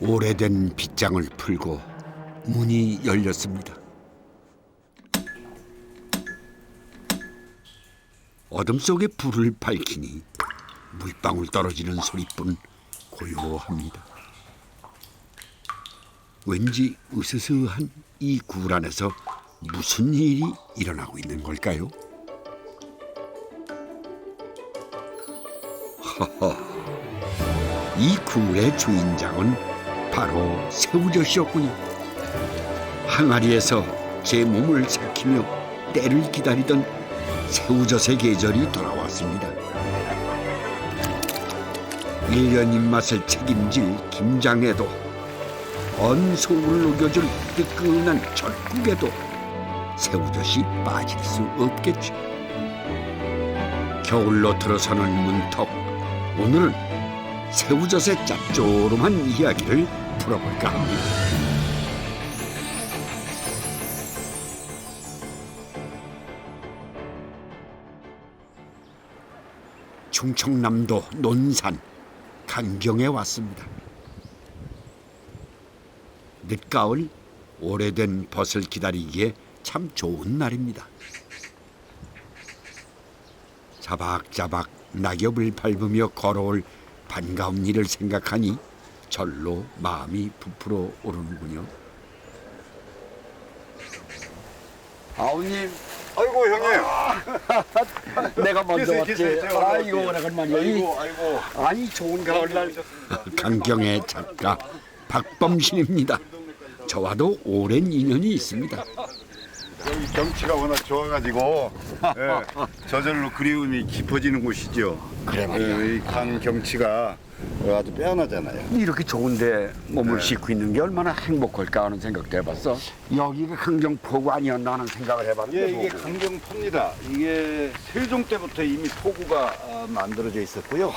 오래된 빗장을 풀고 문이 열렸습니다. 어둠 속에 불을 밝히니 물방울 떨어지는 소리뿐 고요합니다. 왠지 으스스한 이 굴 안에서 무슨 일이 일어나고 있는 걸까요? 허허, 이 굴의 주인장은 바로 새우젓이었군요. 항아리에서 제 몸을 삭히며 때를 기다리던 새우젓의 계절이 돌아왔습니다. 1년 입맛을 책임질 김장에도 언 속을 녹여줄 뜨끈한 젓국에도 새우젓이 빠질 수 없겠죠. 겨울로 들어서는 문턱, 오늘은 새우젓의 짭조름한 이야기를 풀어볼까 합니다. 충청남도 논산 강경에 왔습니다. 늦가을 오래된 벗을 기다리기에 참 좋은 날입니다. 자박자박 낙엽을 밟으며 걸어올 반가운 일을 생각하니 절로 마음이 부풀어 오르는군요. 아우님, 아이고 형님. 내가 먼저 왔지. 계세요. 아이고 오래간만이야. 아이고. 아니 좋은 가을날. 강경의 작가 박범신입니다. 저와도 오랜 인연이 있습니다. 여기 경치가 워낙 좋아가지고 예, 저절로 그리움이 깊어지는 곳이죠. 그래 말이야. 이 강 경치가 아주 빼어나잖아요. 이렇게 좋은데 몸을 네. 싣고 있는 게 얼마나 행복할까 하는 생각도 해봤어. 여기가 강정포구 아니었나 하는 생각을 해봤는데. 예, 이게 강경포입니다. 이게 세종 때부터 이미 포구가 만들어져 있었고요.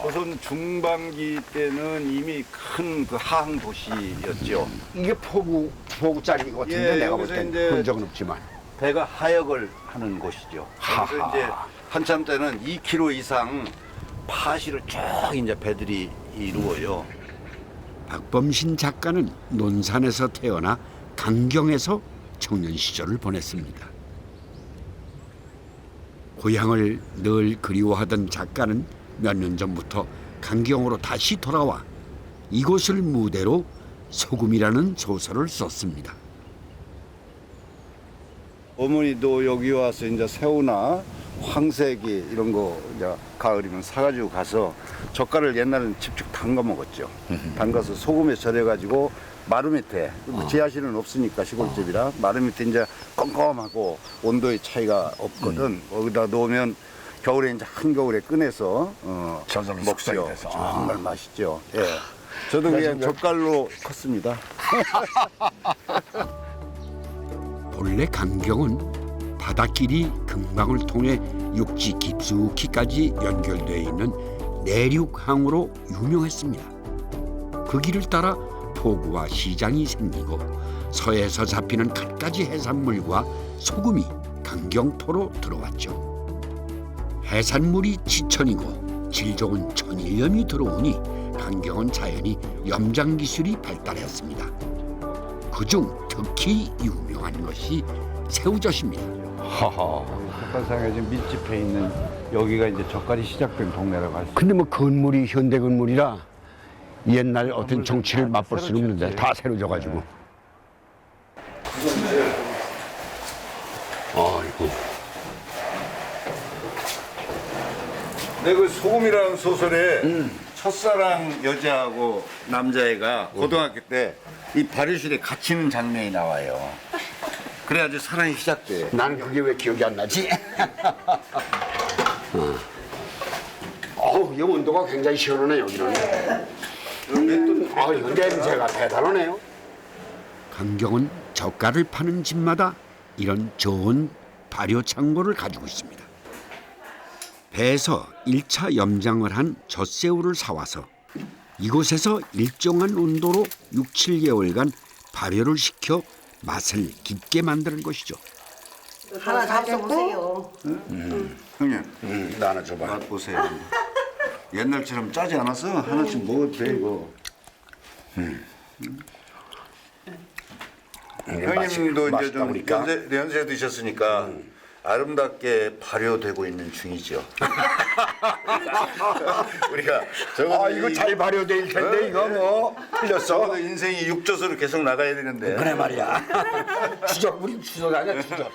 조선 중반기 때는 이미 큰 그 하항 도시였죠. 이게 포구짜리인 것 같은데 예, 내가 볼 여기서 때는 이제 본 적은 없지만. 배가 하역을 하는 곳이죠. 그래서 하하. 이제 한참 때는 2km 이상 파시를 쭉 이제 배들이 이루어요. 박범신 작가는 논산에서 태어나 강경에서 청년 시절을 보냈습니다. 고향을 늘 그리워하던 작가는 몇 년 전부터 강경으로 다시 돌아와 이곳을 무대로 소금이라는 소설을 썼습니다. 어머니도 여기 와서 이제 새우나 황새기 이런 거 이제 가을이면 사가지고 가서 젓갈을 옛날에는 직접 담가 먹었죠. 담가서 소금에 절여가지고 마루 밑에 지하실은 없으니까 시골집이라 마루 밑에 이제 껌껌하고 온도의 차이가 없거든. 거기다 놓으면 겨울에 이제 한겨울에 꺼내서 저절로 숙성이 먹죠. 돼서. 정말 맛있죠. 예. 저도 그냥 젓갈로 컸습니다. 본래 강경은 바닷길이 금강을 통해 육지 깊숙이까지 연결되어 있는 내륙항으로 유명했습니다. 그 길을 따라 포구와 시장이 생기고 서해에서 잡히는 갖가지 해산물과 소금이 강경포로 들어왔죠. 해산물이 지천이고 질 좋은 천일염이 들어오니 강경은 자연히 염장 기술이 발달했습니다. 그중 특히 유명한 것이 새우젓입니다. 북한상에 지금 밀집해 있는 여기가 이제 젓갈이 시작된 동네라고 할 수 있어요. 근데 뭐 건물이 현대 건물이라 옛날 어떤 정치를 맛볼 수는 없는데 다 새로 져가지고. 아이고. 네, 그 소금이라는 소설에 첫사랑 여자하고 남자애가 고등학교 때 이 발효실에 갇히는 장면이 나와요. 그래야지 사랑이 시작돼. 나는 그게 왜 기억이 안 나지? 어우, 이 온도가 굉장히 시원하네 여기는. 아, 이 냄새가 대단하네요. 강경은 젓갈을 파는 집마다 이런 좋은 발효 창고를 가지고 있습니다. 배에서 1차 염장을 한 젖새우를 사와서 이곳에서 일정한 온도로 6, 7개월간 발효를 시켜 맛을 깊게 만드는 것이죠. 하나 잡숴보세요. 형님, 나 하나 줘봐. 맛 보세요. 옛날처럼 짜지 않아서 하나씩 먹어도 돼 이거. 형님도 이제 좀 보니까. 연세 드셨으니까 아름답게 발효되고 있는 중이죠. 우리가 아 이거 잘 발효될 텐데 이거 뭐 틀렸어. 적어도 인생이 육조수로 계속 나가야 되는데. 그래 말이야. 추적 우리 추적 아니야 추적.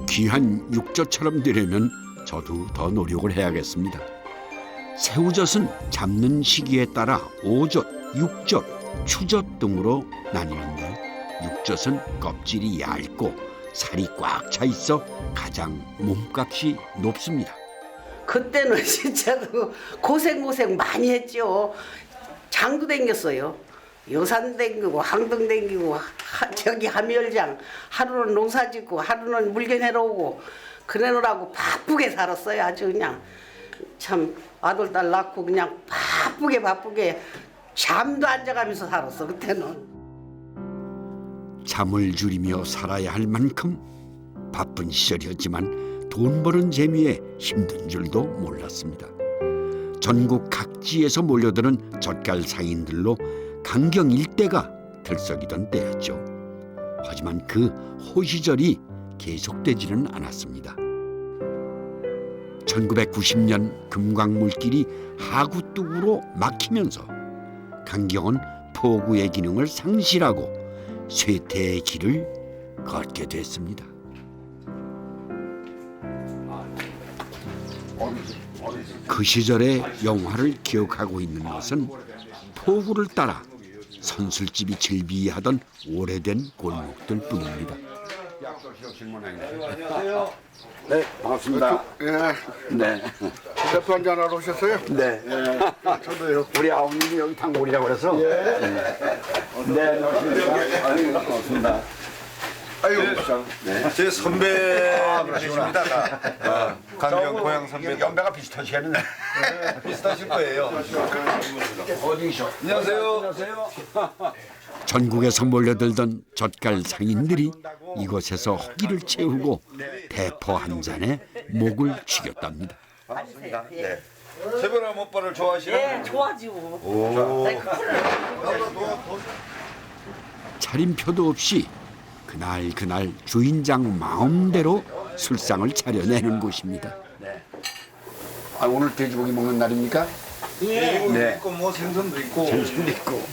귀한 육젓처럼 되려면 저도 더 노력을 해야겠습니다. 새우젓은 잡는 시기에 따라 오젓, 육젓, 추젓 등으로 나뉘는데 육젓은 껍질이 얇고 살이 꽉 차 있어 가장 몸값이 높습니다. 그때는 진짜로 고생 많이 했죠. 장도 댕겼어요. 여산 댕기고 항동 댕기고 저기 함열장 하루는 농사 짓고 하루는 물건해러 오고 그러느라고 바쁘게 살았어요. 아주 그냥 참 아들 딸 낳고 그냥 바쁘게 잠도 안 자가면서 살았어 그때는. 잠을 줄이며 살아야 할 만큼 바쁜 시절이었지만 돈 버는 재미에 힘든 줄도 몰랐습니다. 전국 각지에서 몰려드는 젓갈 상인들로 강경 일대가 들썩이던 때였죠. 하지만 그 호시절이 계속되지는 않았습니다. 1990년 금광물길이 하구뚝으로 막히면서 강경은 포구의 기능을 상실하고 쇠퇴의 길을 걷게 됐습니다. 그 시절의 영화를 기억하고 있는 것은 포구를 따라 선술집이 즐비하던 오래된 골목들 뿐입니다. 네 반갑습니다. 네. 대표 한잔 하러 오셨어요? 네. 저도요. 우리 아버님이 여기 단골이라고 그래서. 네 안녕하십니까. 아유 반갑습니다. 아유, 제 선배이십니다. 강경 고향 선배. 연배가 비슷하시겠네. 비슷하실 거예요. 어디셔? 안녕하세요. 전국에서 몰려들던 젓갈 상인들이 이곳에서 허기를 채우고 대포 한 잔에 목을 죽였답니다. 반갑습니다. 네. 새별아 오빠를 좋아하시나요? 네, 좋아지고. 차림표도 없이 그날 주인장 마음대로 술상을 차려내는 곳입니다. 아 오늘 돼지고기 먹는 날입니까? 돼지고기도 네. 있고 뭐 생선도 있고. 생선도 있고.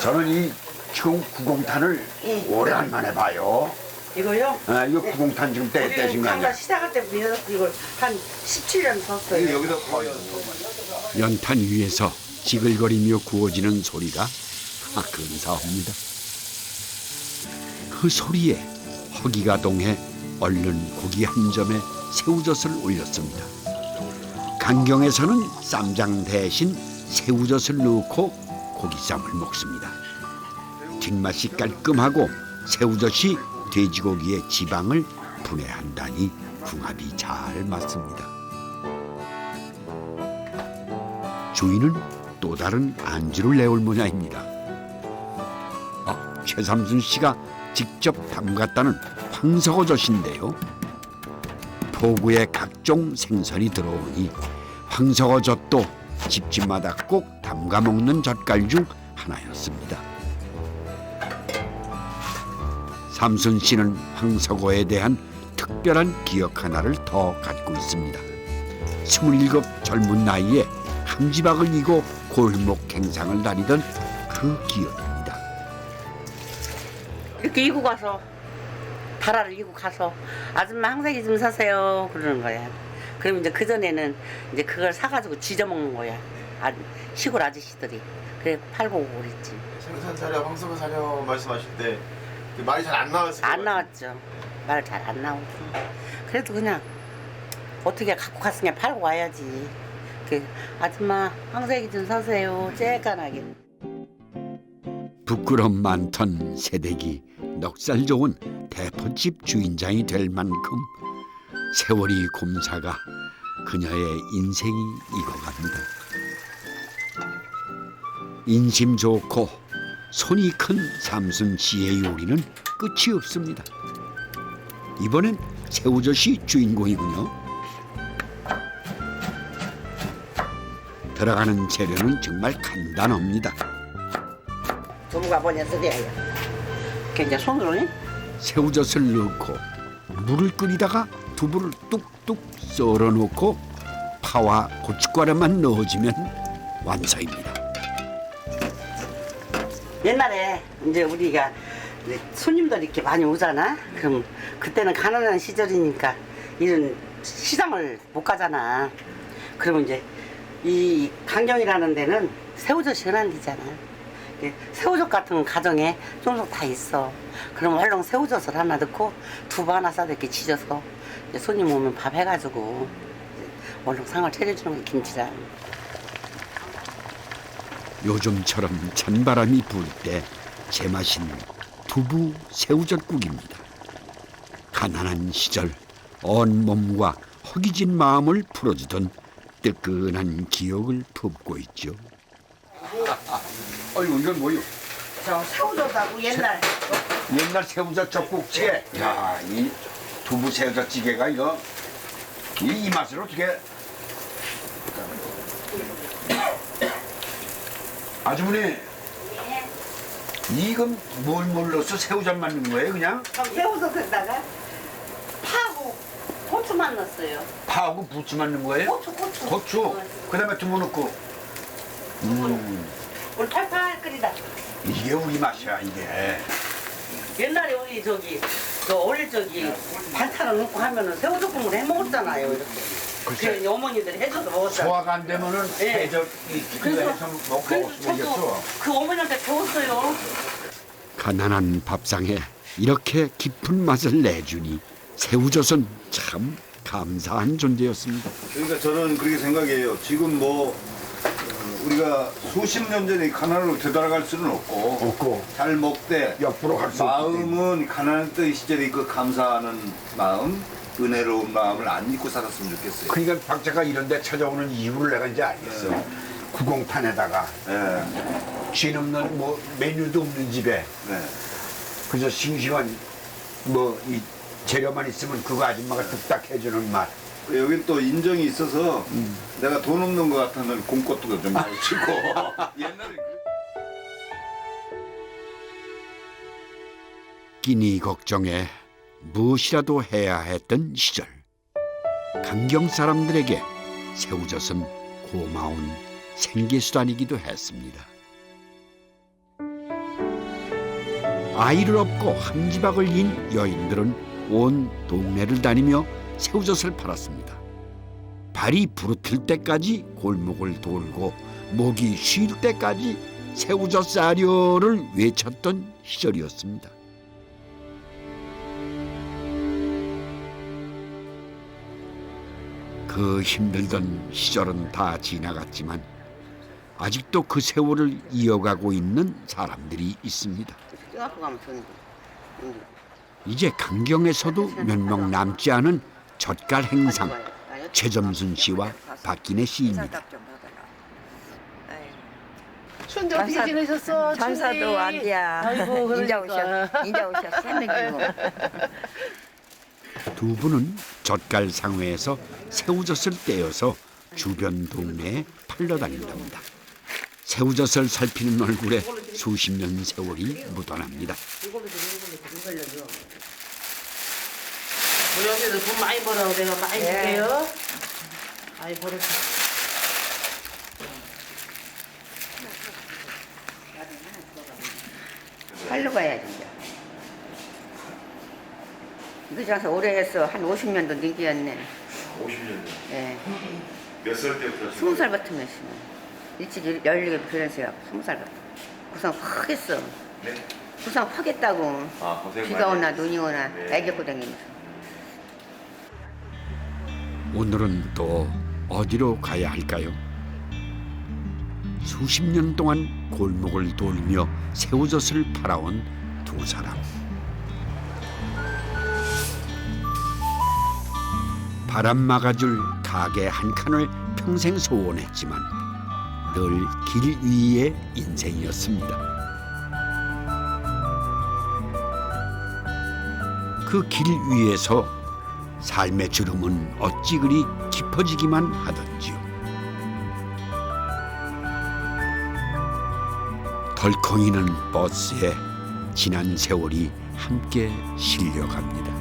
저는 이 지금 구공탄을 오래간만에 봐요. 이거요? 아 이거 구공탄 지금 떼신 거 아니야? 시작할 때부터 이걸 한 17년 썼어요. 여기다 구워요. 연탄 위에서 지글거리며 구워지는 소리가 근사합니다. 그 소리에 허기가 동해 얼른 고기 한 점에 새우젓을 올렸습니다. 강경에서는 쌈장 대신 새우젓을 넣고 고기쌈을 먹습니다. 뒷맛이 깔끔하고 새우젓이 돼지고기의 지방을 분해한다니 궁합이 잘 맞습니다. 주인은 또 다른 안주를 내올 모양입니다. 최삼순 씨가 직접 담갔다는 황석어젓인데요. 포구에 각종 생선이 들어오니 황석어젓도 집집마다 꼭 담가 먹는 젓갈 중 하나였습니다. 삼순 씨는 황석어에 대한 특별한 기억 하나를 더 갖고 있습니다. 27 젊은 나이에 함지박을 이고 골목 행상을 다니던 그 기억입니다. 이렇게 이고 가서 다라를 이고 가서 아줌마 항생이 좀 사세요 그러는 거야. 그럼 이제 그 전에는 이제 그걸 사가지고 지져 먹는 거야. 시골 아저씨들이 그래 팔고 오고 그랬지. 생선 사려, 황석어 사려 말씀하실 때 그 말이 잘 안 나왔을 거예요. 안 나왔죠. 말 잘 안 나오고. 그래도 그냥 어떻게 갖고 갔으니까 팔고 와야지. 그 아줌마 항생이 좀 사세요. 쬐깐하게. 부끄럼 많던 새댁이 넉살 좋은 대포집 주인장이 될 만큼 세월이 곰사가 그녀의 인생이 익어갑니다. 인심 좋고 손이 큰 삼순 씨의 요리는 끝이 없습니다. 이번엔 새우젓이 주인공이군요. 들어가는 재료는 정말 간단합니다. 두부가 뭐냐서 돼요. 이제 손으로 새우젓을 넣고 물을 끓이다가 두부를 뚝뚝 썰어 놓고 파와 고춧가루만 넣어주면 완성입니다. 옛날에 이제 우리가 이제 손님들이 이렇게 많이 오잖아. 그럼 그때는 가난한 시절이니까 이런 시장을 못 가잖아. 그러면 이제 이 강경이라는 데는 새우젓이 흔한 데잖아. 새우젓 같은 가정에 좀씩 다 있어. 그럼 얼른 새우젓을 하나 넣고 두부 하나 싸서 이렇게 지져서 이제 손님 오면 밥 해가지고 이제 얼른 상을 차려주는 게 김치랑. 요즘처럼 찬바람이 불 때 제맛인 두부 새우젓국입니다. 가난한 시절 온몸과 허기진 마음을 풀어주던 뜨끈한 기억을 품고 있죠. 어이구 이건 뭐요? 저 새우젓하고 옛날 옛날 새우젓 젓국찌개. 야, 이 두부 새우젓찌개가 이거 이 맛을 어떻게? 아주머니, 이건 뭘 넣어서 새우젓만 넣은 거예요, 그냥? 새우젓에다가 파하고 고추만 넣었어요. 파하고 부추만 넣은 거예요? 고추. 고추. 그다음에 두부 넣고. 우리 팔팔 끓이다. 이게 우리 맛이야, 이게. 옛날에 우리 저 어릴 적이 반찬을 넣고 하면은 새우젓국물 해 먹었잖아요. 이렇게. 그 어머니들이 해줘서 먹었잖아요. 소화가 안 되면은 네. 해적 이거 해서 그래서 먹었으면 저도 이겼어. 그 어머니한테 배웠어요. 가난한 밥상에 이렇게 깊은 맛을 내주니 새우젓은 참 감사한 존재였습니다. 그러니까 저는 그렇게 생각해요. 지금 뭐 우리가 수십 년 전에 가난으로 되돌아갈 수는 없고 잘 먹되 옆으로 갈 수 없기 때문에. 마음은 가난했던 시절의 그 감사하는 마음, 은혜로운 마음을 안 잊고 살았으면 좋겠어요. 그러니까 박자가 이런 데 찾아오는 이유를 내가 이제 알겠어. 구공탄에다가 예. 쥐 없는 뭐 메뉴도 없는 집에 네. 그저 싱싱한 뭐 이 재료만 있으면 그거 아줌마가 뚝딱 해주는 맛. 여긴 또 인정이 있어서 내가 돈 없는 것 같으면 공꽃도 좀 많이 치고 옛날에 끼니 걱정에 무엇이라도 해야 했던 시절. 강경 사람들에게 새우젓은 고마운 생계수단이기도 했습니다. 아이를 업고 한지박을 인 여인들은 온 동네를 다니며 새우젓을 팔았습니다. 발이 부르틀 때까지 골목을 돌고 목이 쉴 때까지 새우젓 사료를 외쳤던 시절이었습니다. 그 힘들던 시절은 다 지나갔지만 아직도 그 세월을 이어가고 있는 사람들이 있습니다. 껴갖고 가면 좋은데. 이제 강경에서도 몇 명 남지 않은 젓갈 행상 최점순 씨와 박기내 씨입니다. 춘대 어떻게 지내셨어? 전사도 안돼야. 아이고 인자 그러니까. 오셨 새내기고. 두 분은 젓갈 상회에서 새우젓을 떼어서 주변 동네에 팔러 다닌답니다. 새우젓을 살피는 얼굴에 수십 년 세월이 묻어납니다. 우리 여기도 돈 많이 벌어 내가 많이 줄게요. 많이 벌었어. 팔러 가야지 이제. 이거 장사 오래 했어. 한 50년도 넘겼네. 50년 전. 예. 몇 살 때부터 하신 20살부터 했으면. 일찍 열리게 그랬어요. 20살부터. 구상 확 했어. 네? 구상 확 했다고. 아, 고생 비가 많이 오나 눈이 오나 네. 애기 입고 다니면서. 오늘은 또 어디로 가야 할까요? 수십 년 동안 골목을 돌며 새우젓을 팔아온 두 사람. 바람 막아줄 가게 한 칸을 평생 소원했지만 늘 길 위의 인생이었습니다. 그 길 위에서 삶의 주름은 어찌 그리 깊어지기만 하던지요. 덜컹이는 버스에 지난 세월이 함께 실려갑니다.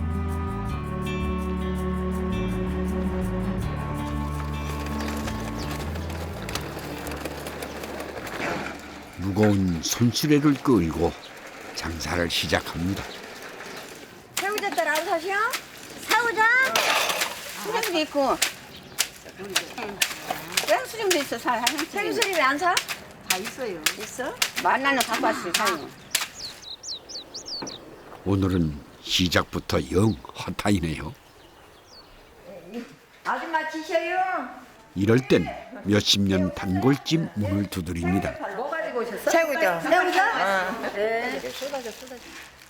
무거운 손수레를 끌고 장사를 시작합니다. 새우젓들 안 사시오? 새우젓? 수정도 있고 생수림도 있어. 생수림이 안 사? 다 있어요. 있어? 만나는 닭발수 사요. 오늘은 시작부터 영 허타이네요. 아줌마 치셔요. 이럴 땐 몇십 년 단골집 문을 두드립니다. 뭐 가지고 오셨어? 새우젓. 새우젓? 네.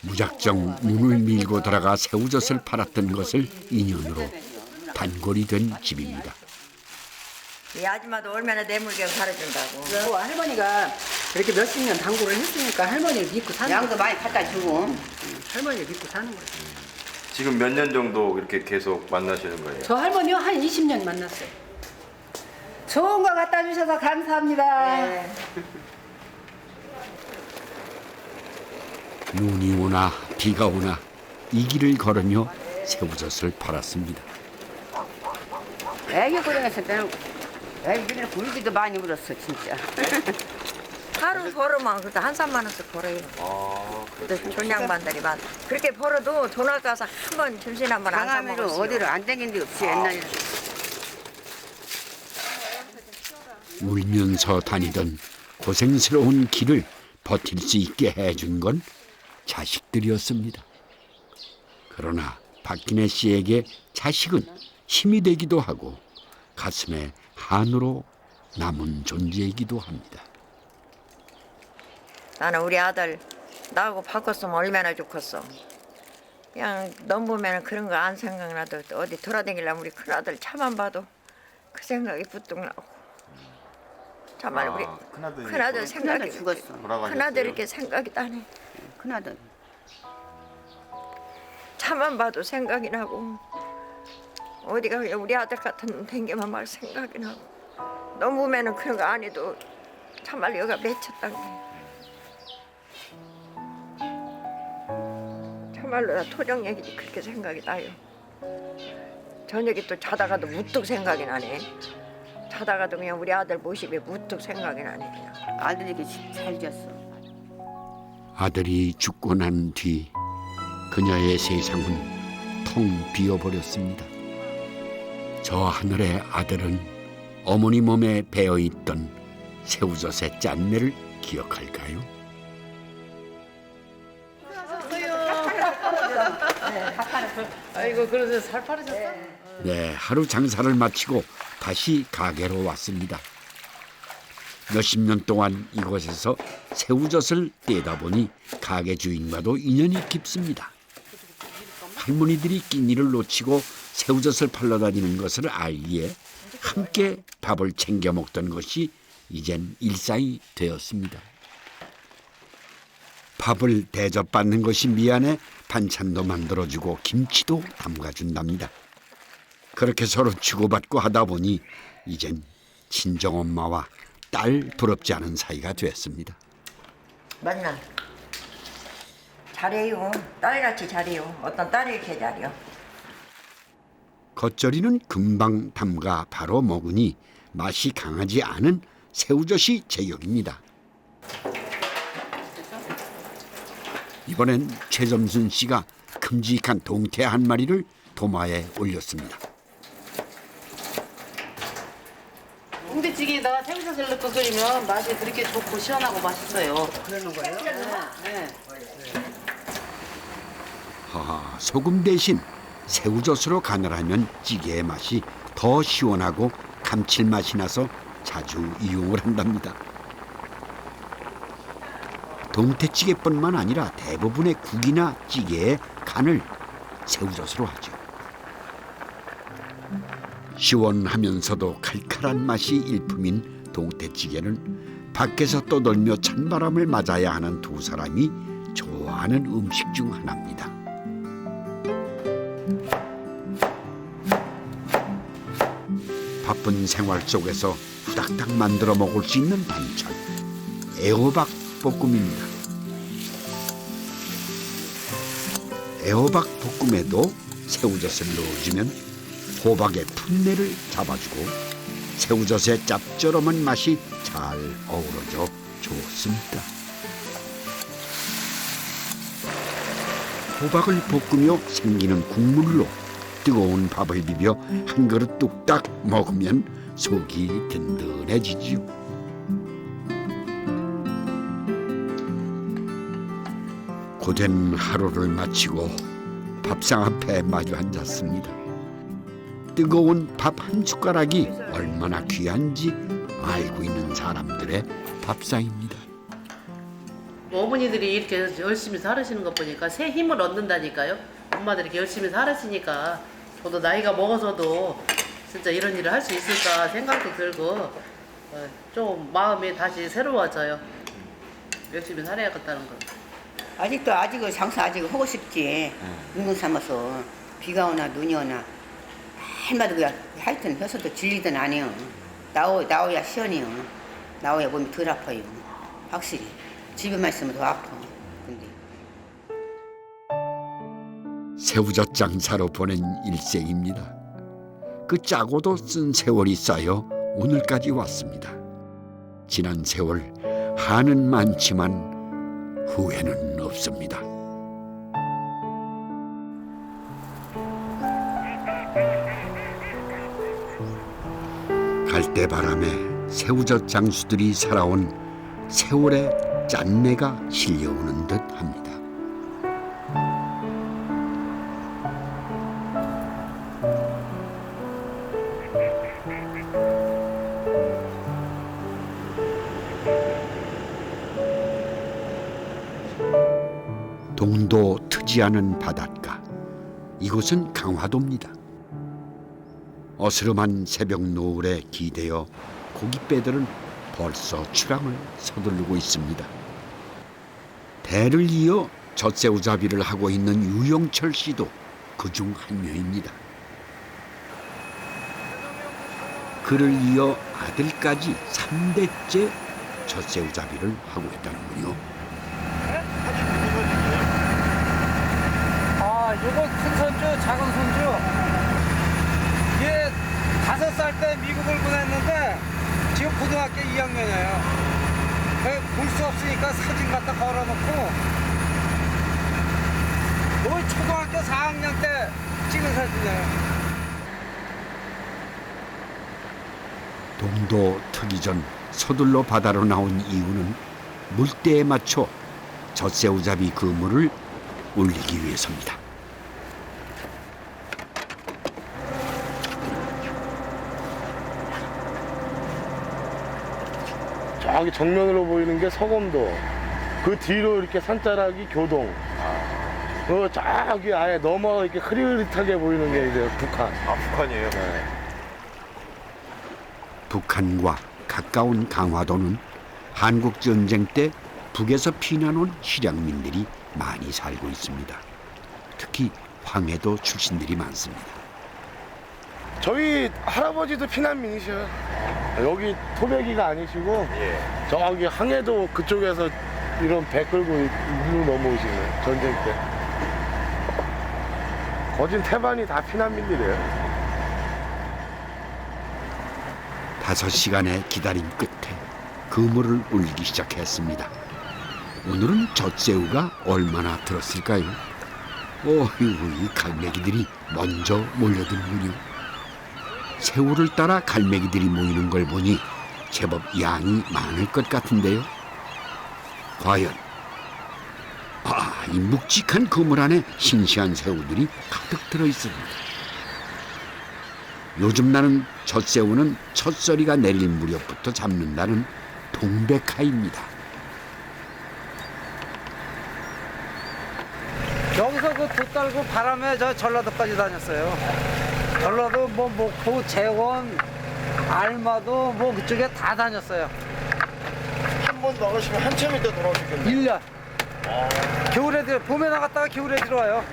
무작정 문을 밀고 들어가 새우젓을 팔았던 것을 인연으로 단골이 된 집입니다. 이 아줌마도 얼마나 뇌물게 팔아준다고. 그 할머니가 이렇게 몇십 년 당구를 했으니까 할머니를 믿고 사는 양도 많이 갖다 주고. 할머니를 믿고 사는 거예요. 지금 몇 년 정도 이렇게 계속 만나시는 거예요? 저 할머니요 한 20년 만났어요. 좋은 거 갖다 주셔서 감사합니다. 네. 눈이 오나 비가 오나 이 길을 걸으며 새우젓을 팔았습니다. 애기 고생했을 때는 애기는 굴비도 많이 물었어 진짜. 하루 벌으면 그래도 한 3만 원씩 벌어요. 그래도 존양반들이 많. 그렇게 벌어도 돈 아까워서 한 번 점심 한 번 안 사 먹었어요. 어디로 안 댕긴 데 없이 옛날에. 울면서 다니던 고생스러운 길을 버틸 수 있게 해준 건 자식들이었습니다. 그러나 박기내 씨에게 자식은 힘이 되기도 하고 가슴에 한으로 남은 존재이기도 합니다. 나는 우리 아들 나하고 바꿨으면 얼마나 좋겠어. 그냥 넘보면 그런 거 안 생각나도 어디 돌아다니려면 우리 큰아들 차만 봐도 그 생각이 부뚝 나고. 정말 우리 큰아들 생각이 죽었어. 큰아들 이렇게 생각이 나네. 큰아들 차만 봐도 생각이 나고 어디가 그냥 우리 아들 같은 놈 댕기만 말 생각이 나고 넘보면은 그런 거 안 해도 참말 여가 맺혔단 게. 참말로 나 토정 얘기지 그렇게 생각이 나요. 저녁에 또 자다가도 무뚝 생각이 나네. 자다가도 그냥 우리 아들 모습이 무뚝 생각이 나네. 그냥. 아들이 잘 졌어. 아들이 죽고 난 뒤 그녀의 세상은 텅 비어버렸습니다. 저 하늘의 아들은 어머니 몸에 배어있던 새우젓의 짠내를 기억할까요? 아이고 그래서 살 빠르셨어? 네, 하루 장사를 마치고 다시 가게로 왔습니다. 몇십 년 동안 이곳에서 새우젓을 떼다 보니 가게 주인과도 인연이 깊습니다. 할머니들이 끼니를 놓치고 새우젓을 팔러 다니는 것을 알기에 함께 밥을 챙겨 먹던 것이 이젠 일상이 되었습니다. 밥을 대접받는 것이 미안해 반찬도 만들어주고 김치도 담가준답니다. 그렇게 서로 주고받고 하다 보니 이젠 친정엄마와 딸 부럽지 않은 사이가 됐습니다. 맞나? 잘해요. 딸같이 잘해요. 어떤 딸이 이렇게 잘해요. 겉절이는 금방 담가 바로 먹으니 맛이 강하지 않은 새우젓이 제격입니다. 이번엔 최점순 씨가 큼직한 동태 한 마리를 도마에 올렸습니다. 홍대찌개에다가 새우젓을 넣고 끓이면 맛이 그렇게 좋고 시원하고 맛있어요. 그러는 거예요? 네. 소금 대신 새우젓으로 간을 하면 찌개의 맛이 더 시원하고 감칠맛이 나서 자주 이용을 한답니다. 동태찌개뿐만 아니라 대부분의 국이나 찌개의 간을 새우젓으로 하죠. 시원하면서도 칼칼한 맛이 일품인 동태찌개는 밖에서 떠돌며 찬바람을 맞아야 하는 두 사람이 좋아하는 음식 중 하나입니다. 바쁜 생활 속에서 후닥닥 만들어 먹을 수 있는 반찬, 애호박 볶음입니다. 애호박 볶음에도 새우젓을 넣어주면 호박의 풋내를 잡아주고 새우젓의 짭조름한 맛이 잘 어우러져 좋습니다. 호박을 볶으며 생기는 국물로 뜨거운 밥을 비벼 한 그릇 뚝딱 먹으면 속이 든든해지지요. 고된 하루를 마치고 밥상 앞에 마주 앉았습니다. 뜨거운 밥 한 숟가락이 얼마나 귀한지 알고 있는 사람들의 밥상입니다. 어머니들이 이렇게 열심히 살으시는 것 보니까 새 힘을 얻는다니까요. 엄마들이 이렇게 열심히 살으시니까 저도 나이가 먹어서도 진짜 이런 일을 할 수 있을까 생각도 들고 좀 마음이 다시 새로워져요. 열심히 살아야겠다는 거. 아직은 장사 아직 하고 싶지. 눈을 삼아서 비가 오나 눈이 오나 날마다 그냥 하여튼 해서도 질리든 아니요. 나오야 시원해요. 나오야 몸이 덜 아파요. 확실히 집에만 있으면 더 아파. 근데 새우젓 장사로 보낸 일생입니다. 그 짜고도 쓴 세월이 쌓여 오늘까지 왔습니다. 지난 세월 한은 많지만 후회는 없습니다. 갈대바람에 새우젓 장수들이 살아온 세월의 짠내가 실려오는 듯합니다. 동도 트지 않은 바닷가, 이곳은 강화도입니다. 어스름한 새벽 노을에 기대어 고깃배들은 벌써 출항을 서두르고 있습니다. 배를 이어 젖새우잡이를 하고 있는 유영철 씨도 그중 한 명입니다. 그를 이어 아들까지 3대째 젖새우잡이를 하고 있다는군요. 요거 큰 손주, 작은 손주. 얘 5살 때 미국을 보냈는데 지금 고등학교 2학년이에요. 볼 수 없으니까 사진 갖다 걸어놓고 올 초등학교 4학년 때 찍은 사진이에요. 동도 트기 전 서둘러 바다로 나온 이유는 물때에 맞춰 젖새우잡이 그물을 올리기 위해서입니다. 저기 정면으로 보이는 게 서검도, 그 뒤로 이렇게 산자락이 교동, 저기 아예 넘어 이렇게 흐릿흐릿하게 보이는 게 이제 북한. 아, 북한이에요? 네. 북한과 가까운 강화도는 한국전쟁 때 북에서 피난 온 실향민들이 많이 살고 있습니다. 특히 황해도 출신들이 많습니다. 저희 할아버지도 피난민이셔. 여기 토백이가 아니시고 저기 항해도 그쪽에서 이런 배 끌고 일로 넘어오시네, 전쟁 때. 거진 태반이 다 피난민들이에요. 5시간의 기다림 끝에 그물을 올리기 시작했습니다. 오늘은 젖새우가 얼마나 들었을까요? 어휴, 이 갈매기들이 먼저 몰려드는군요. 새우를 따라 갈매기들이 모이는 걸 보니 제법 양이 많을 것 같은데요. 과연 이 묵직한 그물 안에 싱싱한 새우들이 가득 들어 있습니다. 요즘 나는 젖새우는 첫서리가 내릴 무렵부터 잡는다는 동백하입니다. 여기서 그 돛 달고 바람에 저 전라도까지 다녔어요. 전라도 뭐 목포, 재원, 알마도 뭐 그쪽에 다 다녔어요. 한 번 나가시면 한참 있다 돌아오시겠네요. 1년. 겨울에 봄에 나갔다가 겨울에 들어와요.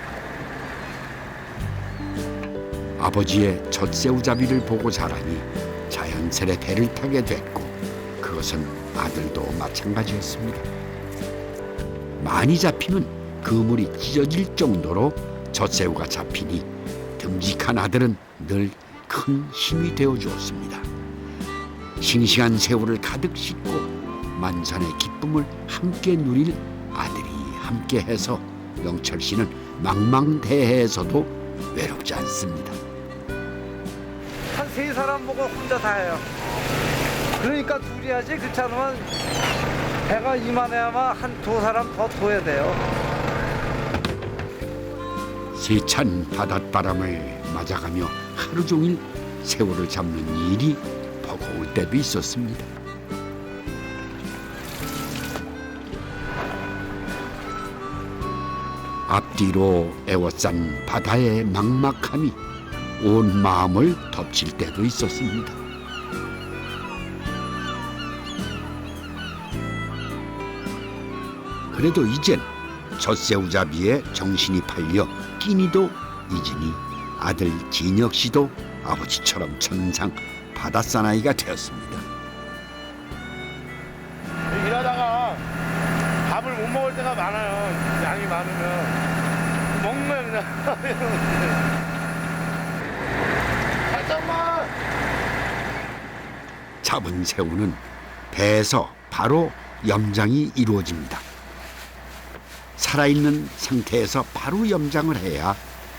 아버지의 젖새우잡이를 보고 자라니 자연스레 배를 타게 됐고 그것은 아들도 마찬가지였습니다. 많이 잡히면 그물이 찢어질 정도로 젖새우가 잡히니 듬직한 아들은 늘 큰 힘이 되어 주었습니다. 싱싱한 새우를 가득 싣고 만산의 기쁨을 함께 누릴 아들이 함께해서 영철 씨는 망망대해에서도 외롭지 않습니다. 한 3사람 보고 혼자 다 해요. 그러니까 둘이 하지, 그렇지 않으면 배가 이만해야만 한 2사람 더 둬야 돼요. 세찬 바닷바람을 맞아가며 하루 종일 새우를 잡는 일이 버거울 때도 있었습니다. 앞뒤로 에워싼 바다의 막막함이 온 마음을 덮칠 때도 있었습니다. 그래도 이젠 젖새우잡이에 정신이 팔려 끼니도 잊으니 아들 진혁 씨도 아버지처럼 천상 바닷사나이가 되었습니다. 일하다가 밥을 못 먹을 때가 많아요. 양이 많으면 먹는 그냥. 살짝만. 잡은 새우는 배에서 바로 염장이 이루어집니다. 살아있는 상태에서 바로 염장을 해야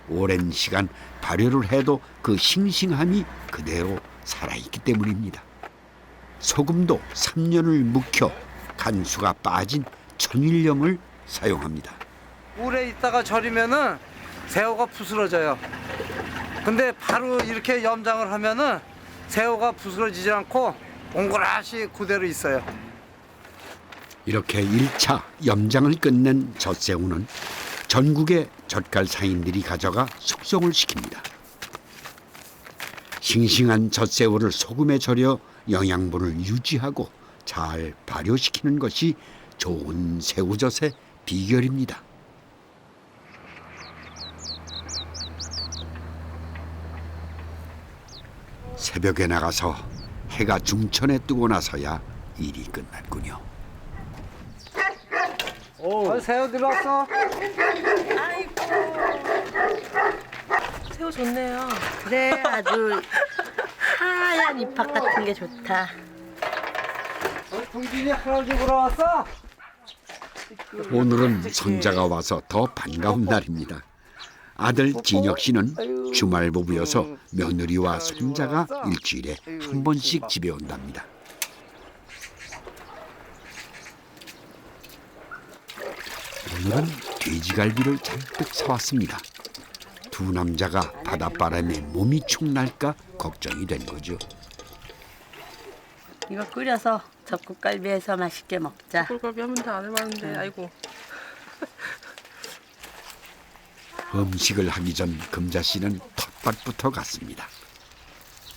오랜 시간 발효를 해도 그 싱싱함이 그대로 살아있기 때문입니다. 소금도 3년을 묵혀 간수가 빠진 천일염을 사용합니다. 물에 있다가 절이면은 새우가 부스러져요. 근데 바로 이렇게 염장을 하면은 새우가 부스러지지 않고 옹골하시 그대로 있어요. 이렇게 1차 염장을 끝낸 젖새우는 전국의 젓갈 상인들이 가져가 숙성을 시킵니다. 싱싱한 젖새우를 소금에 절여 영양분을 유지하고 잘 발효시키는 것이 좋은 새우젓의 비결입니다. 새벽에 나가서 해가 중천에 뜨고 나서야 일이 끝났군요. 새우 들어왔어. 새우 좋네요. 그래, 아주 하얀 잎밥 같은 게 좋다. 동진이 할아버지 보러 왔어? 오늘은 손자가 와서 더 반가운 날입니다. 아들 진혁 씨는 주말 부부여서 며느리와 손자가 일주일에 한 번씩 집에 온답니다. 오늘은 돼지갈비를 잔뜩 사왔습니다. 두 남자가 바닷바람에 몸이 축 날까 걱정이 된 거죠. 이거 끓여서 젓국갈비해서 맛있게 먹자. 꿀갈비 한 번도 안 해봤는데, 아이고. 음식을 하기 전 금자 씨는 텃밭부터 갔습니다.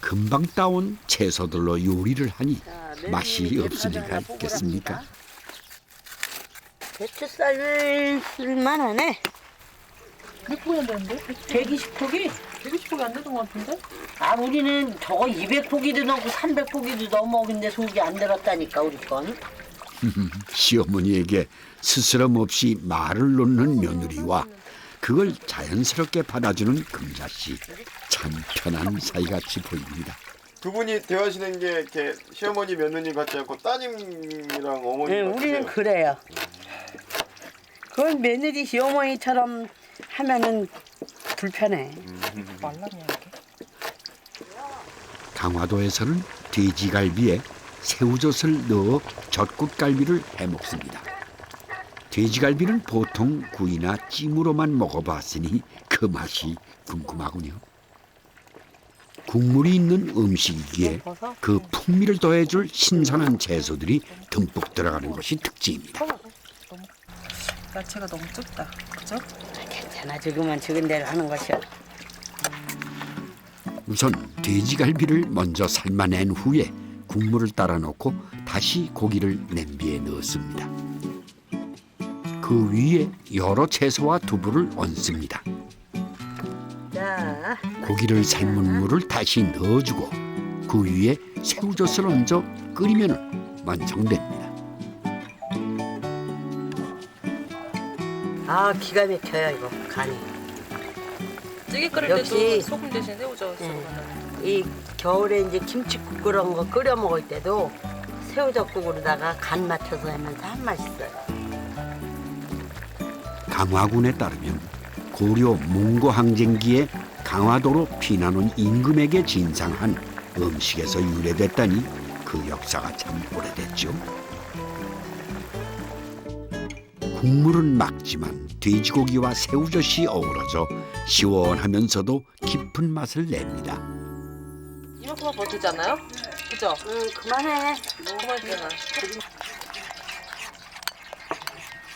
금방 따온 채소들로 요리를 하니 맛이 없을 리가 있겠습니까? 배추쌀 쓸만하네. 몇 포기 안 되는데? 120포기? 120포기 안 되는 것 같은데? 아, 우리는 저거 200포기도 넘고 300포기도 넘어. 근데 속이 안 들었다니까, 우리 건. 시어머니에게 스스럼 없이 말을 놓는 며느리와 그걸 자연스럽게 받아주는 금자 씨. 참 편한 사이같이 보입니다. 두 분이 대화하시는 게 이렇게 시어머니 며느님 같지 않고 따님이랑 어머니 네, 우리는 그래요. 그건 며느리 시어머니처럼 하면은 불편해. 강화도에서는 돼지갈비에 새우젓을 넣어 젖국갈비를 해먹습니다. 돼지갈비는 보통 구이나 찜으로만 먹어봤으니 그 맛이 궁금하군요. 국물이 있는 음식이기에 그 풍미를 더해줄 신선한 채소들이 듬뿍 들어가는 것이 특징입니다. 야채가 너무 적다. 그죠? 괜찮아, 지금은 적은 대로 하는 것이요. 우선 돼지갈비를 먼저 삶아낸 후에 국물을 따라 넣고 다시 고기를 냄비에 넣습니다. 그 위에 여러 채소와 두부를 얹습니다. 자, 고기를 삶은 물을 다시 넣어주고 그 위에 새우젓을 얹어 끓이면 완성됩니다. 아 기가 막혀요 이거 간이. 찌개 끓일 역시- 때도 소금 대신 새우젓 쓰고 이 겨울에 이제 김치국 그런 거 끓여 먹을 때도 새우젓국으로다가 간 맞춰서 하면 참 맛있어요. 강화군에 따르면 고려 몽고 항쟁기에 강화도로 피난온 임금에게 진상한 음식에서 유래됐다니 그 역사가 참 오래됐죠. 국물은 맑지만 돼지고기와 새우젓이 어우러져 시원하면서도 깊은 맛을 냅니다. 이만큼만 버티잖아요? 그죠? 그만해. 그만이잖아.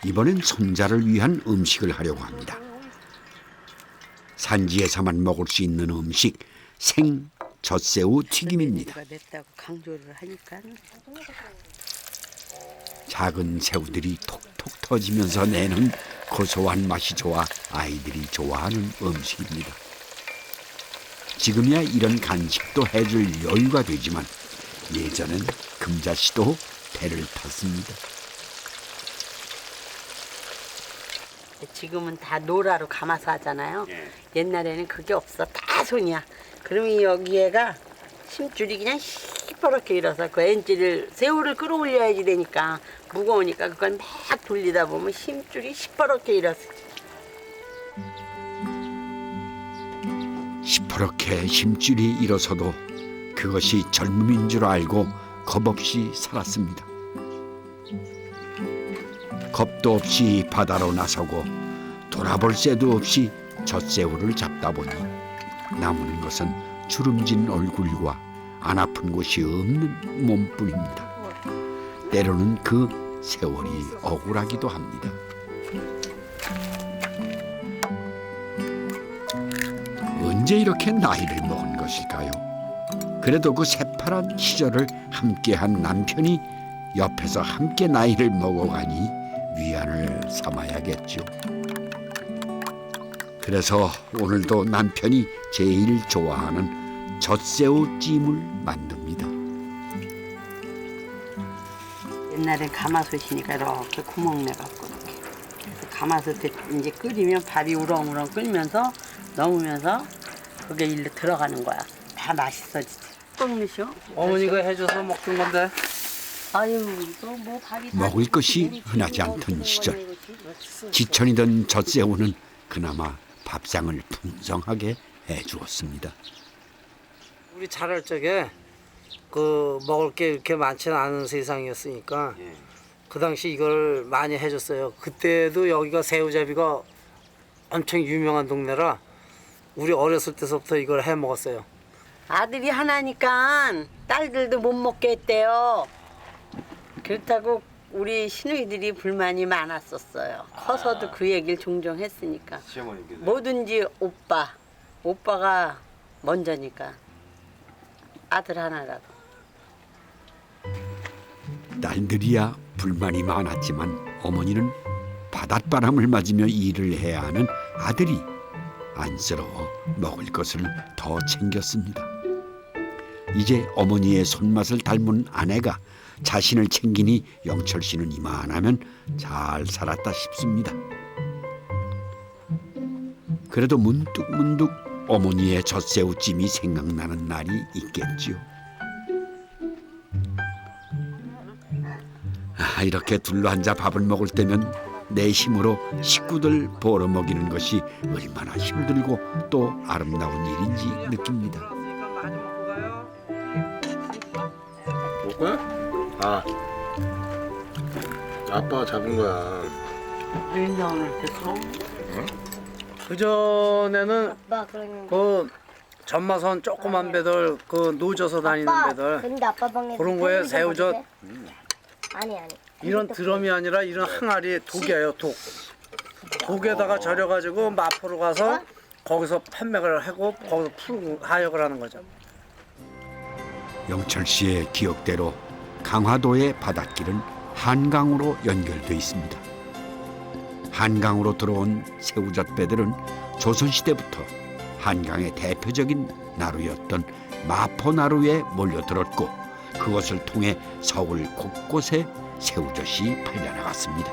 이번엔 손자를 위한 음식을 하려고 합니다. 산지에서만 먹을 수 있는 음식 생 젖새우 튀김입니다. 누가 맵다고 강조를 하니까. 작은 새우들이 톡톡 터지면서 내는 고소한 맛이 좋아 아이들이 좋아하는 음식입니다. 지금이야 이런 간식도 해줄 여유가 되지만 예전엔 금자씨도 배를 탔습니다. 지금은 다 노라로 감아서 하잖아요. 옛날에는 그게 없어. 다 손이야. 그러면 여기에가 심줄이 그냥 시퍼렇게 일어서 그 엔지를 새우를 끌어올려야지 되니까 무거우니까 그걸 막 돌리다 보면 심줄이 시퍼렇게 일어서. 시퍼렇게 힘줄이 일어서도 그것이 젊음인 줄 알고 겁없이 살았습니다. 겁도 없이 바다로 나서고 돌아볼 새도 없이 젖새우를 잡다 보니 남은 것은 주름진 얼굴과 안 아픈 곳이 없는 몸뿐입니다. 때로는 그 세월이 억울하기도 합니다. 언제 이렇게 나이를 먹은 것일까요? 그래도 그 새파란 시절을 함께한 남편이 옆에서 함께 나이를 먹어가니 위안을 삼아야겠죠. 그래서 오늘도 남편이 제일 좋아하는 젖새우 찜을 만듭니다. 옛날엔 가마솥이니까 이렇게 구멍 내갖고 이렇게. 그래서 가마솥에 이제 끓이면 밥이 우렁우렁 끓면서 넣으면서 그게 일로 들어가는 거야. 다 맛있어지지. 똥미쇼? 어머니가 해줘서 먹던 건데. 아유, 또 뭐 밥이 먹을 것이 흔하지 않던 시절 지천이던 젖새우는 그나마 밥상을 풍성하게 해주었습니다. 우리 자랄 적에 그 먹을 게 이렇게 많지는 않은 세상이었으니까 그 당시 이걸 많이 해줬어요. 그때도 여기가 새우잡이가 엄청 유명한 동네라 우리 어렸을 때서부터 이걸 해 먹었어요. 아들이 하나니까 딸들도 못 먹게 했대요. 그렇다고 우리 시누이들이 불만이 많았었어요. 커서도 그 얘기를 종종 했으니까. 뭐든지 오빠가 먼저니까. 아들 하나라도. 딸들이야 불만이 많았지만 어머니는 바닷바람을 맞으며 일을 해야 하는 아들이 안쓰러워 먹을 것을 더 챙겼습니다. 이제 어머니의 손맛을 닮은 아내가 자신을 챙기니 영철 씨는 이만하면 잘 살았다 싶습니다. 그래도 문득문득 어머니의 젖새우찜이 생각나는 날이 있겠지요. 이렇게 둘러앉아 밥을 먹을 때면 내 힘으로 식구들 벌어 먹이는 것이 얼마나 힘들고 또 아름다운 일인지 느낍니다. 먹을 거야? 아, 아빠가 잡은 거야. 그 전에는 그 전마선 조그만 배들 그 노져서 다니는 배들 근데 아빠 방에 그런 거에 새우젓 아니 이런 드럼이 아니라 이런 항아리 독이에요. 독에다가 절여가지고 마포로 가서 거기서 판매를 하고 거기서 풀고 하역을 하는 거죠. 영철 씨의 기억대로 강화도의 바닷길은 한강으로 연결돼 있습니다. 한강으로 들어온 새우젓 배들은 조선시대부터 한강의 대표적인 나루였던 마포나루에 몰려들었고 그것을 통해 서울 곳곳에 새우젓이 팔려나갔습니다.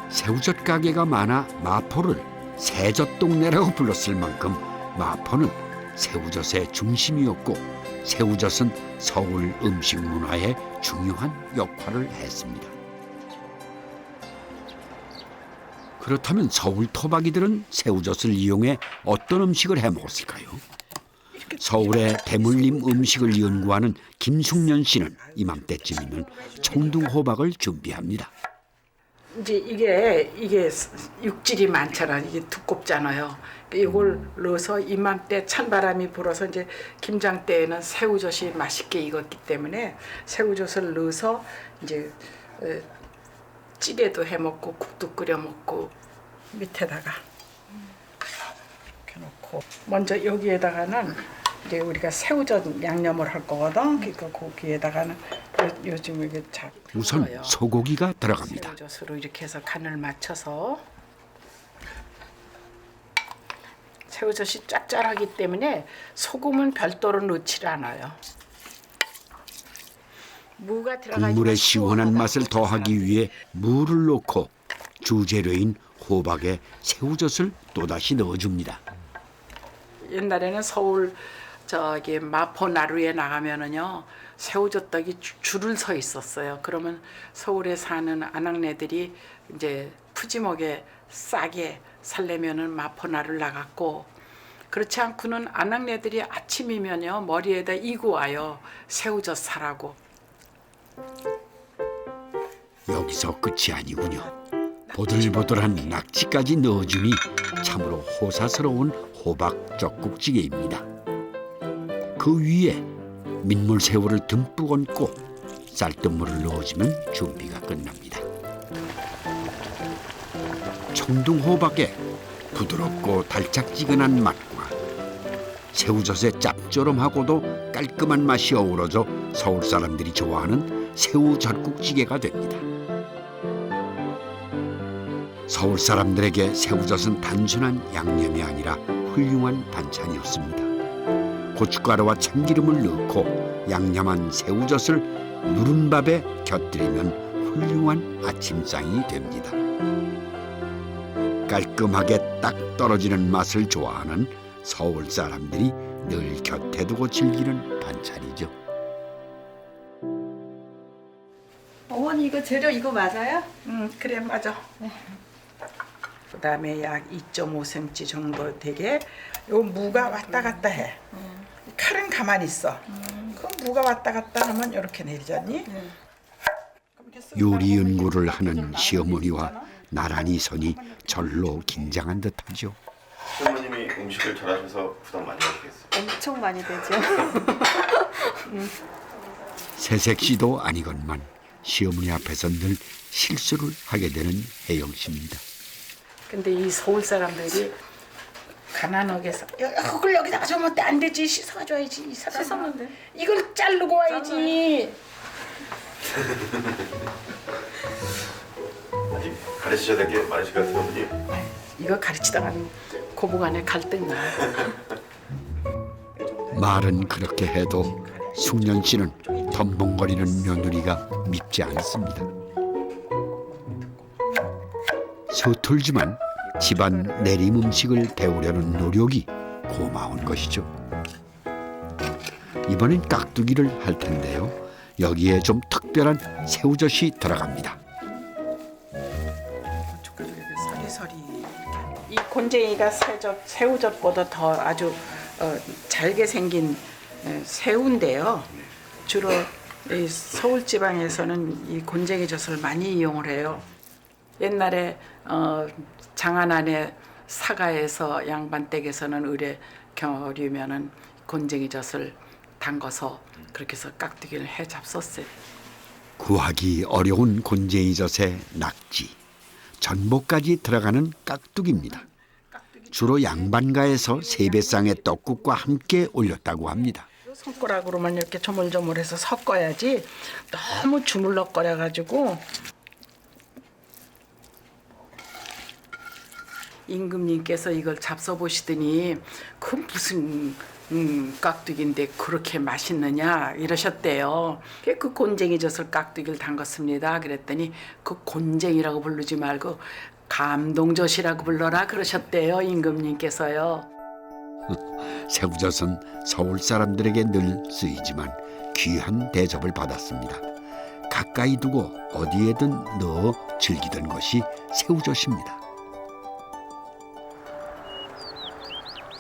새우젓 가게가 많아 마포를 새젓 동네라고 불렀을 만큼 마포는 새우젓의 중심이었고 새우젓은 서울 음식 문화에 중요한 역할을 했습니다. 그렇다면 서울 토박이들은 새우젓을 이용해 어떤 음식을 해 먹었을까요? 서울의 대물림 음식을 연구하는 김숙년 씨는 이맘때쯤이면 청둥호박을 준비합니다. 이제 이게 육질이 많잖아. 이게 두껍잖아요. 이걸 넣어서 이맘때 찬바람이 불어서 이제 김장 때에는 새우젓이 맛있게 익었기 때문에 새우젓을 넣어서 이제 찌개도 해 먹고 국도 끓여 먹고 밑에다가 이렇게 놓고 먼저 여기에다가는 이제 우리가 새우젓 양념을 할 거거든. 그러니까 거기에다가는 요즘 이게 우선 소고기가 들어갑니다. 새우젓으로 이렇게 해서 간을 맞춰서 새우젓이 짭짤하기 때문에 소금은 별도로 넣지 않아요. 무가 국물의 시원한 맛을 더하기 위해 무를 넣고 주재료인 호박에 새우젓을 또다시 넣어줍니다. 옛날에는 서울 저기 마포나루에 나가면은요 새우젓 떡이 줄을 서 있었어요. 그러면 서울에 사는 아낙네들이 이제 푸짐하게 싸게 살려면은 마포나루를 나갔고 그렇지 않고는 아낙네들이 아침이면요 머리에다 이고 와요. 새우젓 사라고. 여기서 끝이 아니군요. 보들보들한 낙지까지 넣어주니 참으로 호사스러운 호박 젓국찌개입니다. 그 위에 민물새우를 듬뿍 얹고 쌀뜨물을 넣어주면 준비가 끝납니다. 청둥호박의 부드럽고 달짝지근한 맛과 새우젓의 짭조름하고도 깔끔한 맛이 어우러져 서울 사람들이 좋아하는 새우 젓국찌개가 됩니다. 서울 사람들에게 새우젓은 단순한 양념이 아니라 훌륭한 반찬이었습니다. 고춧가루와 참기름을 넣고 양념한 새우젓을 누른밥에 곁들이면 훌륭한 아침상이 됩니다. 깔끔하게 딱 떨어지는 맛을 좋아하는 서울 사람들이 늘 곁에 두고 즐기는 반찬이죠. 어머니 이거 재료 이거 맞아요? 그래 맞아. 그다음에 약 2.5cm 정도 되게 요 무가 왔다 갔다 해. 칼은 가만히 있어. 그럼 무가 왔다 갔다 하면 이렇게 내리잖니? 요리 연구를 하는 시어머니와 나란히 서니 절로 긴장한 듯하죠. 시어머님이 음식을 잘하셔서 부담 많이 하시겠어요? 엄청 많이 되죠. 새색시도 아니건만 시어머니 앞에서 늘 실수를 하게 되는 혜영 씨입니다. 근데 이 서울 사람들이 가난하게 그걸 여기다가 주면 안 되지. 씻어줘야지 이 사람. 씻었는데. 이걸 자르고 와야지. 아직 가르치셔야 될 게 많으실 것 같아요, 어머니. 이거 가르치다가 고부간에 갈등 나. 말은 그렇게 해도 숙년 씨는 덤벙거리는 며느리가 밉지 않습니다. 서툴지만 집안 내림 음식을 배우려는 노력이 고마운 것이죠. 이번엔 깍두기를 할 텐데요. 여기에 좀 특별한 새우젓이 들어갑니다. 서리서리. 이 곤쟁이가 새우젓보다 더 아주 잘게 생긴 새우인데요. 주로 이 서울 지방에서는 이 곤쟁이 젓을 많이 이용을 해요. 옛날에 장안 안에 사가에서 양반댁에서는 을에 겨울이면은 곤쟁이 젓을 담가서 그렇게 해서 깍두기를 해 잡섰어요. 구하기 어려운 곤쟁이젓에 낙지, 전복까지 들어가는 깍두기입니다. 주로 양반가에서 세뱃상의 떡국과 함께 올렸다고 합니다. 손가락으로만 이렇게 조물조물해서 섞어야지 너무 주물럭거려가지고. 임금님께서 이걸 잡숴보시더니 그 무슨 깍두기인데 그렇게 맛있느냐 이러셨대요. 그 곤쟁이 젖을 깍두기를 담갔습니다. 그랬더니 그 곤쟁이라고 부르지 말고 감동젖이라고 불러라 그러셨대요. 임금님께서요. 새우젓은 서울 사람들에게 늘 쓰이지만 귀한 대접을 받았습니다. 가까이 두고 어디에든 넣어 즐기던 것이 새우젓입니다.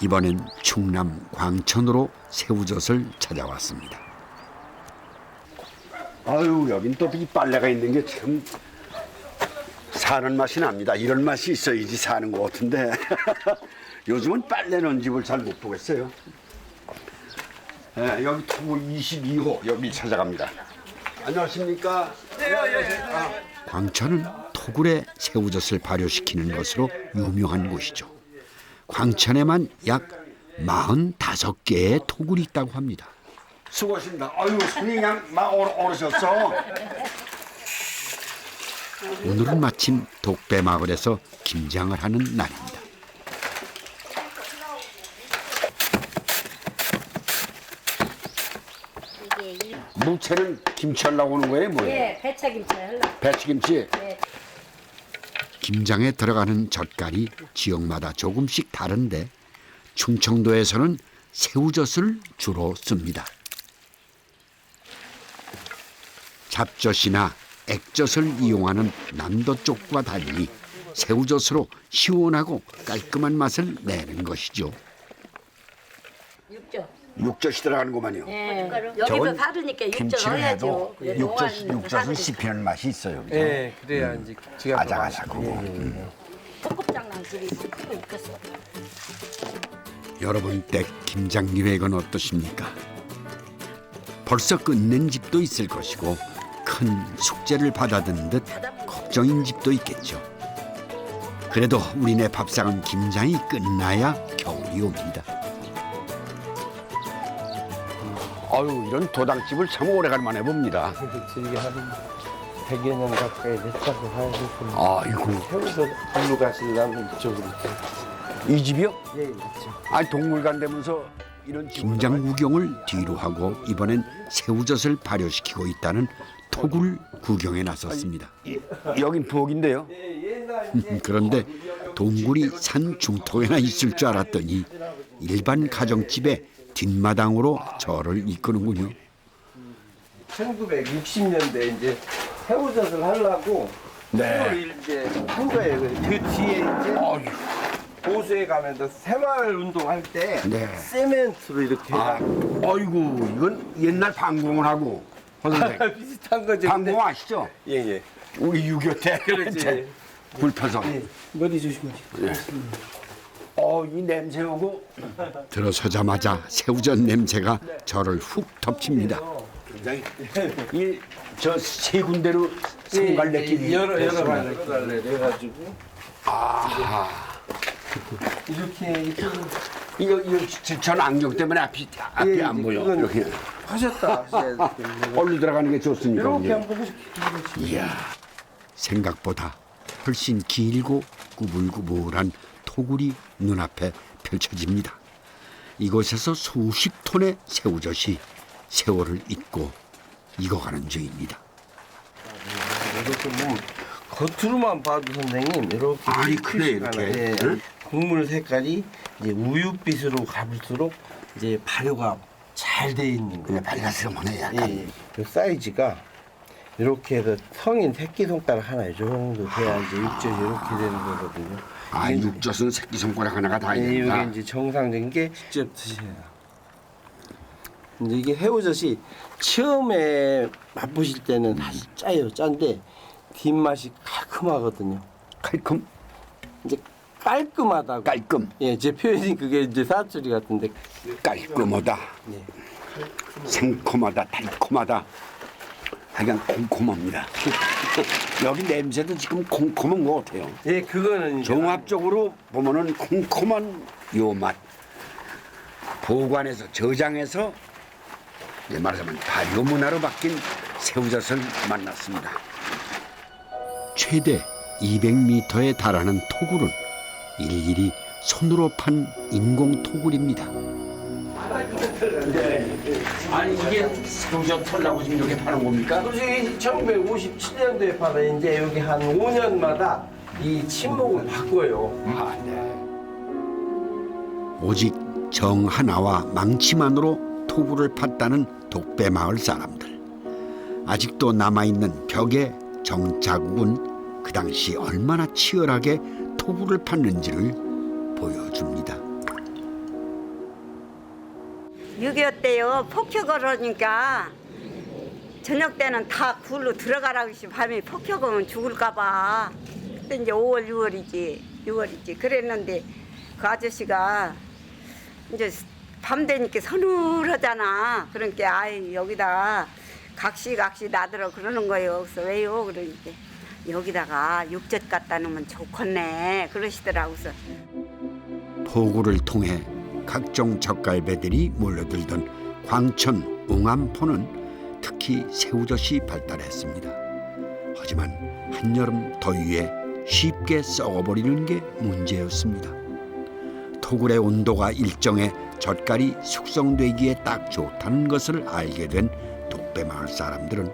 이번엔 충남 광천으로 새우젓을 찾아왔습니다. 아유, 여긴 또 이 빨래가 있는 게 참 사는 맛이 납니다. 이런 맛이 있어야지 사는 것 같은데 요즘은 빨래 넣은 집을 잘 못 보겠어요. 네, 여기 토굴 22호 여기 찾아갑니다. 안녕하십니까? 광천은 토굴에 새우젓을 발효시키는 것으로 유명한 곳이죠. 광천에만 약 45개의 토굴이 있다고 합니다. 수고하십니다. 아유, 손이 그냥 막 오르셨어. 오늘은 마침 독배마을에서 김장을 하는 날입니다. 무채는 김치하려고 오는 거예요? 뭐예요? 예, 배차김치 하려고. 배추김치? 네. 김장에 들어가는 젓갈이 지역마다 조금씩 다른데 충청도에서는 새우젓을 주로 씁니다. 잡젓이나 액젓을 이용하는 남도 쪽과 달리 새우젓으로 시원하고 깔끔한 맛을 내는 것이죠. 육젓이 들어가는구만요. 네. 여기도 다르니까 육젓 넣어야죠. 육젓은 씹히는 맛이 있어요. 그죠? 네, 그래야 이제 지가 아작아작하고. 소꿉장난들이 크고 있겠어. 여러분 댁 김장 계획은 어떠십니까? 벌써 끝낸 집도 있을 것이고 큰 숙제를 받아든 듯 걱정인 집도 있겠죠. 그래도 우리네 밥상은 김장이 끝나야 겨울이 옵니다. 아유, 이런 도당집을 참 오래간만에 봅니다. 이게 한 100여 년 가까이 됐다고 하셨습니다. 아이고. 새우젓 불로 가시려면 이쪽으로. 이 집이요? 예, 그렇죠. 아니, 동물관 되면서 이런 김장 구경을 뒤로 하고 이번엔 새우젓을 발효시키고 있다는 토굴 구경에 나섰습니다. 여긴 부엌인데요. 그런데 동굴이 산 중턱에나 있을 줄 알았더니 일반 가정집의 뒷마당으로 저를 이끄는군요. 1960년대 이제 새우젓을 하려고 새우를 이제 한 거예요. 그 뒤에 이제 보수에 가면서 새마을 운동할 때 네. 세멘트로 이렇게 아이고, 이건 옛날 방공을 하고 비슷한 거죠. 방공 아시죠? 예예. 우리 6.25 때 그렇지. 불펴서. 머리 조심하세요. 네. 이 냄새 오고 들어서자마자 새우젓 냄새가 저를 훅 덮칩니다. 굉장히 저 세 군데로 성갈래길이 여러 갈래 해가지고 이렇게 이거 전 안경 때문에 앞이 안 보여. 이렇게 하셨다. 얼로 들어가는 게 좋습니까? 이렇게 한번 이야, 생각보다 훨씬 길고 구불구불한 토굴이 눈앞에 펼쳐집니다. 이곳에서 수십 톤의 새우젓이 세월을 잇고 익어가는 중입니다. 이것도 뭐 겉으로만 봐도 선생님 이렇게 아니, 그래, 이렇게. 응? 국물 색깔이 이제 우윳빛으로 가볼수록 이제 발효가 잘 돼 있는 거예요. 빨간색만 약간. 이 사이즈가 이렇게 해서 성인 새끼손가락 하나 이 정도 돼야 이제 육젓이 이렇게 되는 거거든요. 육젓은 새끼손가락 하나가 다 이게 있는다. 이제 정상적인 게 직접 드셔야. 이제 이게 새우젓이 처음에 맛보실 때는 아주 짜요. 짠데 뒷맛이 깔끔하거든요. 깔끔? 이제 깔끔하다고. 깔끔. 예, 제 표현이 그게 이제 사투리 같은데. 깔끔하다. 네. 생콤하다, 달콤하다. 하여간 콩콤합니다. 여기 냄새도 지금 콩콤한 것 같아요. 예, 그거는 종합적으로 보면은 콩콤한 요 맛. 보관해서 저장해서 말하자면 발효 문화로 바뀐 새우젓을 만났습니다. 최대 200m에 달하는 토굴은 일일이 손으로 판 인공 토굴입니다. 네. 아니 이게 새우젓 털라고 지금 이렇게 파는 겁니까? 솔직히 1957년도에 파는 이제 여기 한 5년마다 이 침목을 바꿔요. 아, 네. 오직 정 하나와 망치만으로 토구를 팠다는 독배마을 사람들. 아직도 남아있는 벽의 정자국은 그 당시 얼마나 치열하게 토구를 팠는지를 보여줍니다. 6.25 때요 폭격을 하니까 저녁 때는 다 굴로 들어가라고 해서 밤에 폭격하면 죽을까봐. 그때 이제 5월 6월이지 그랬는데 그 아저씨가 이제 밤 되니까 서늘하잖아. 그러니까 아이 여기다 각시 놔들어 그러는 거예요. 그래서 왜요? 그러니까 여기다가 육젓 갖다 놓으면 좋겠네 그러시더라고. 그래서 포구를 통해 각종 젓갈배들이 몰려들던 광천 웅암포는 특히 새우젓이 발달했습니다. 하지만 한여름 더위에 쉽게 썩어버리는 게 문제였습니다. 토굴의 온도가 일정해 젓갈이 숙성되기에 딱 좋다는 것을 알게 된 독배마을 사람들은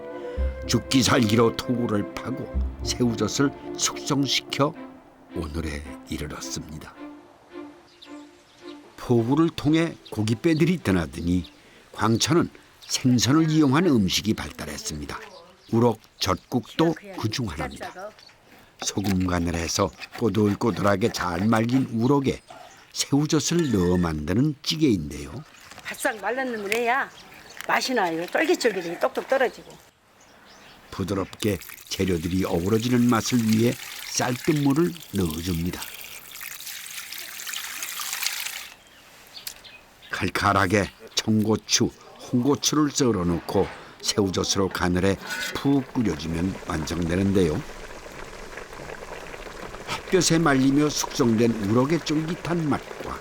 죽기 살기로 토굴을 파고 새우젓을 숙성시켜 오늘에 이르렀습니다. 포구를 통해 고깃배들이 드나드니 광천은 생선을 이용한 음식이 발달했습니다. 우럭 젓국도 그중 하나입니다. 소금 간을 해서 꼬들꼬들하게 잘 말린 우럭에 새우젓을 넣어 만드는 찌개인데요. 바싹 말랐는 물에야 맛이 나요. 쫄깃쫄깃하게 똑똑 떨어지고. 부드럽게 재료들이 어우러지는 맛을 위해 쌀뜨물을 넣어줍니다. 칼칼하게 청고추, 홍고추를 썰어 넣고 새우젓으로 간을 해 푹 끓여주면 완성되는데요. 햇볕에 말리며 숙성된 우럭의 쫄깃한 맛과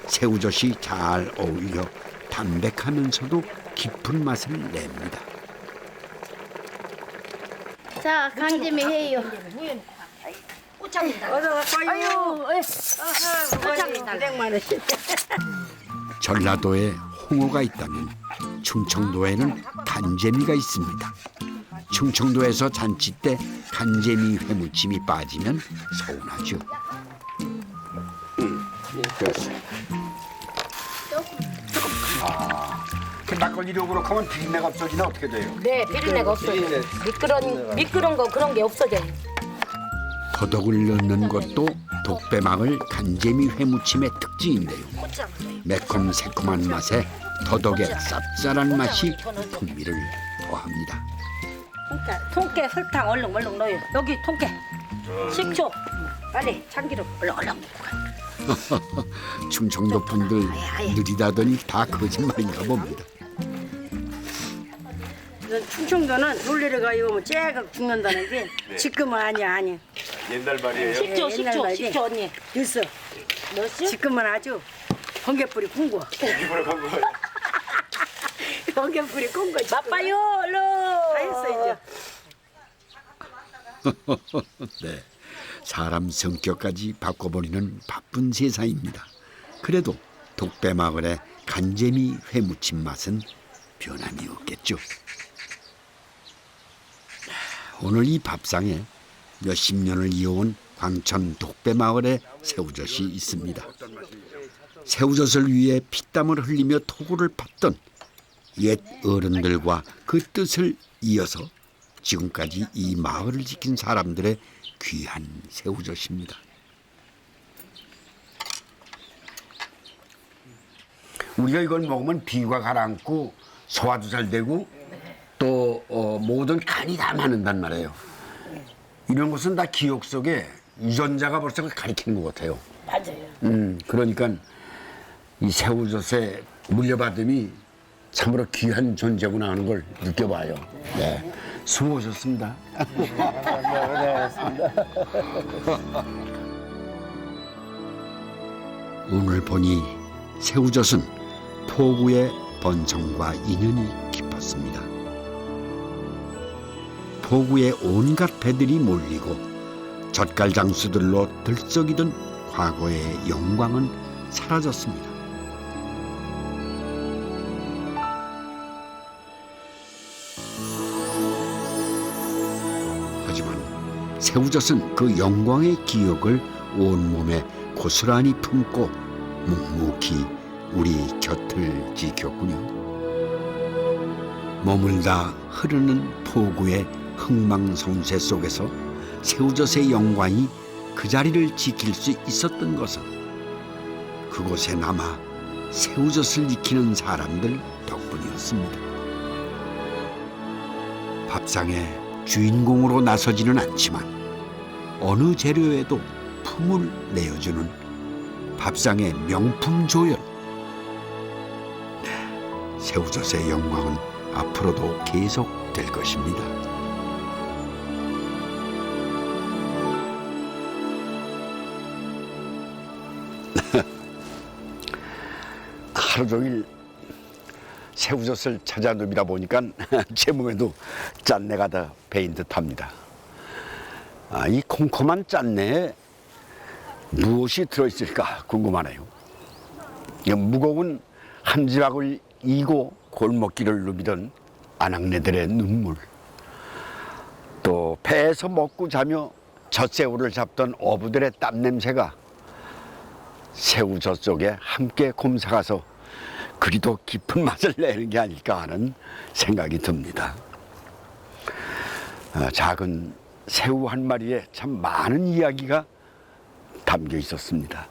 새우젓이 잘 어울려 담백하면서도 깊은 맛을 냅니다. 자, 강재미 해요. 어서 가요. 전라도에 홍어가 있다면 충청도에는 간재미가 있습니다. 충청도에서 잔치 때 간재미 회무침이 빠지면 서운하죠. 그 막걸리로 그렇게 하면 비린내가 없어지나 어떻게 돼요? 네, 비린내가 없어요. 미끄러운 거 그런 게 없어져요. 더덕을 넣는 것도 독배마을 간재미 회무침의 특징인데요. 매콤 새콤한 맛에 더덕의 쌉쌀한 맛이 풍미를 더합니다. 통깨 설탕 얼른 넣어요. 여기 통깨. 식초. 빨리 참기름 얼른. 충청도 분들 느리다더니 다 거짓말인가 봅니다. 충청도는 놀래를 가요. 째가 죽는다는데 지금은 아니야. 옛날 말이에요? 식초 언니. 있어. 넣었어? 지금은 아주 번개불이 군 거. 일부러 간 거예요? 번개불이 군 거지. 맛봐요 얼른. 다 했어 이제. 네, 사람 성격까지 바꿔버리는 바쁜 세상입니다. 그래도 독배마을의 간재미 회무침 맛은 변함이 없겠죠. 오늘 이 밥상에 몇십 년을 이어온 광천 독배마을의 새우젓이 있습니다. 새우젓을 위해 피땀을 흘리며 토구를 팠던 옛 어른들과 그 뜻을 이어서 지금까지 이 마을을 지킨 사람들의 귀한 새우젓입니다. 우리가 이걸 먹으면 비가 가라앉고 소화도 잘 되고 또 모든 간이 다 맞는단 말이에요. 이런 것은 다 기억 속에 유전자가 벌써 가리키는 것 같아요. 맞아요. 그러니까 이 새우젓의 물려받음이 참으로 귀한 존재구나 하는 걸 느껴봐요. 네. 수고하셨습니다. 오늘 보니 새우젓은 포구의 번성과 인연이 깊었습니다. 포구에 온갖 배들이 몰리고 젓갈 장수들로 들썩이던 과거의 영광은 사라졌습니다. 하지만 새우젓은 그 영광의 기억을 온몸에 고스란히 품고 묵묵히 우리 곁을 지켰군요. 머물다 흐르는 포구의 흥망성쇠 속에서 새우젓의 영광이 그 자리를 지킬 수 있었던 것은 그곳에 남아 새우젓을 익히는 사람들 덕분이었습니다. 밥상의 주인공으로 나서지는 않지만 어느 재료에도 품을 내어주는 밥상의 명품 조연. 네, 새우젓의 영광은 앞으로도 계속될 것입니다. 하루 종일 새우젓을 찾아 누비다 보니까 제 몸에도 짠내가 더 배인 듯합니다. 이 콤콤한 짠내에 무엇이 들어있을까 궁금하네요. 이 무거운 한 지박을 이고 골목길을 누비던 아낙네들의 눈물, 또 배에서 먹고 자며 젖새우를 잡던 어부들의 땀 냄새가 새우젓 속에 함께 곰삭아서 그리도 깊은 맛을 내는 게 아닐까 하는 생각이 듭니다. 작은 새우 한 마리에 참 많은 이야기가 담겨 있었습니다.